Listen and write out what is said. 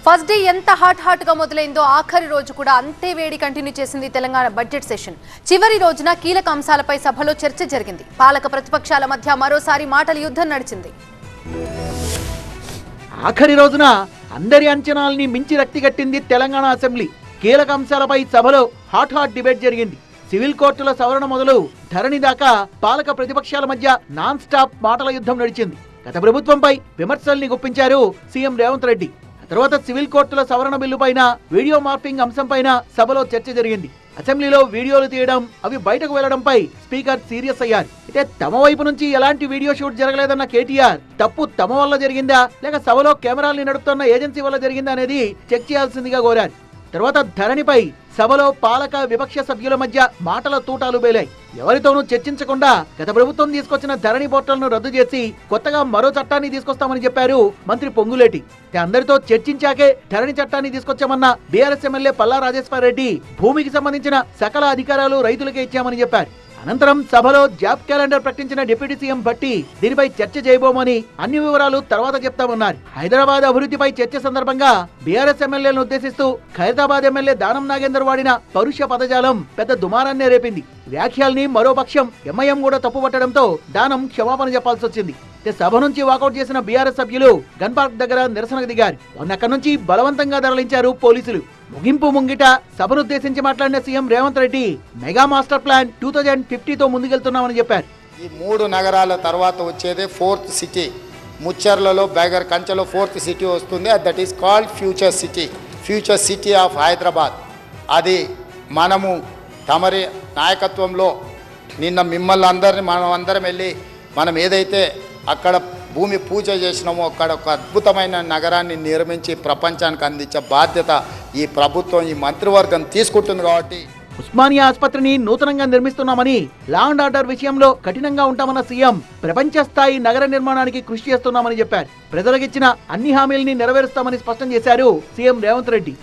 First day ఎంత hot గా మొదలైందో ఆఖరి రోజు కూడా అంతే వేడి కంటిన్యూ చేసింది తెలంగాణ బడ్జెట్ సెషన్. చివరి రోజున కీలక అంశాలపై సభలో చర్చ జరిగింది. పాలక ప్రతిపక్షాల మధ్య మరోసారి మాటల యుద్ధం నడిచింది. ఆఖరి రోజున అందరి అంచనాల్ని మించి రక్తిగట్టింది తెలంగాణ అసెంబ్లీ. కీలక అంశాలపై సభలో హాట్ డిబేట్ జరిగింది. సివిల్ కోర్టుల సవరణ మొదలు ధరణి దాకా పాలక ప్రతిపక్షాల మధ్య నాన్ స్టాప్ మాటల యుద్ధం నడిచింది. గత ప్రభుత్వంపై విమర్శల్ని గుప్పించారు సీఎం రేవంత్ రెడ్డి. తర్వాత సివిల్ కోర్టుల సవరణ బిల్లు పైన వీడియో మార్పింగ్ అంశంపైన సభలో చర్చ జరిగింది. అసెంబ్లీలో వీడియోలు తీయడం, అవి బయటకు వెళ్లడంపై స్పీకర్ సీరియస్ అయ్యారు. అయితే తమ వైపు నుంచి ఎలాంటి వీడియో షూట్ జరగలేదన్న కేటీఆర్ తప్పు తమ వల్ల జరిగిందా లేక సభలో కెమెరాల్ని నడుపుతున్న ఏజెన్సీ వల్ల జరిగిందా అనేది చెక్ చేయాల్సిందిగా కోరారు. తర్వాత ధరణిపై సభలో పాలక విపక్ష సభ్యుల మధ్య మాటల తూటాలు బేలాయి. ఎవరితోనూ చర్చించకుండా గత ప్రభుత్వం తీసుకొచ్చిన ధరణి పోర్టల్ను రద్దు చేసి కొత్తగా మరో చట్టాన్ని తీసుకొస్తామని చెప్పారు మంత్రి పొంగులేటి. అందరితో చర్చించాకే ధరణి చట్టాన్ని తీసుకొచ్చామన్న బీఆర్ఎస్ ఎమ్మెల్యే పల్లా రాజేశ్వర రెడ్డి భూమికి సంబంధించిన సకల అధికారాలు రైతులకే ఇచ్చామని చెప్పారు. అనంతరం సభలో జాబ్ క్యాలెండర్ ప్రకటించిన డిప్యూటీ సీఎం భట్టి దీనిపై చర్చ చేయబోమని, అన్ని వివరాలు తర్వాత చెప్తామన్నారు. హైదరాబాద్ అభివృద్ధిపై చర్చ సందర్భంగా బీఆర్ఎస్ ఎమ్మెల్యేలను ఉద్దేశిస్తూ ఖైరతాబాద్ ఎమ్మెల్యే దానం నాగేందర్ వాడిన పరుష పదజాలం పెద్ద దుమారాన్నే రేపింది. వ్యాఖ్యల్ని మరో పక్షం ఎంఐఎం కూడా తప్పుపట్టడంతో దానం క్షమాపణ చెప్పాల్సి వచ్చింది. సభ నుంచి వాకౌట్ చేసిన బీఆర్ఎస్ సభ్యులు గన్ పార్క్ దగ్గర నిరసనకు దిగారు. అక్కడి నుంచి బలవంతంగా తరలించారు పోలీసులు. ముగింపు ముంగిట సభనుద్దేశించి మాట్లాడిన CM Revanth Reddy mega master plan 2050తో ముందుకెళ్తున్నామని చెప్పారు. ఈ 3 నగరాల తర్వాత వచ్చేదే 4th సిటీ. ముచ్చర్లలో బేగర్ కంచెలో 4th సిటీ వస్తుంది. That is called future city of Hyderabad. అది మనము తమరి నాయకత్వంలో నిన్న మిమ్మల్ని అందరినీ అందరం వెళ్ళి మనం ఏదైతే అక్కడ భూమి పూజ చేసినామో అక్కడ ఒక అద్భుతమైన నగరాన్ని నిర్మించి ప్రపంచానికి అందించే బాధ్యత ఈ ప్రభుత్వం, ఈ మంత్రివర్గం తీసుకుంటుంది. కాబట్టి ఉస్మానియా ఆసుపత్రిని నూతనంగా నిర్మిస్తున్నామని, లా అండ్ ఆర్డర్ విషయంలో కఠినంగా ఉంటామన్న సీఎం ప్రపంచ స్థాయి నగర నిర్మాణానికి కృషి చేస్తున్నామని చెప్పారు. ప్రజలకిచ్చిన అన్ని హామీల్ని నెరవేరుస్తామని స్పష్టం చేశారు సీఎం రేవంత్ రెడ్డి.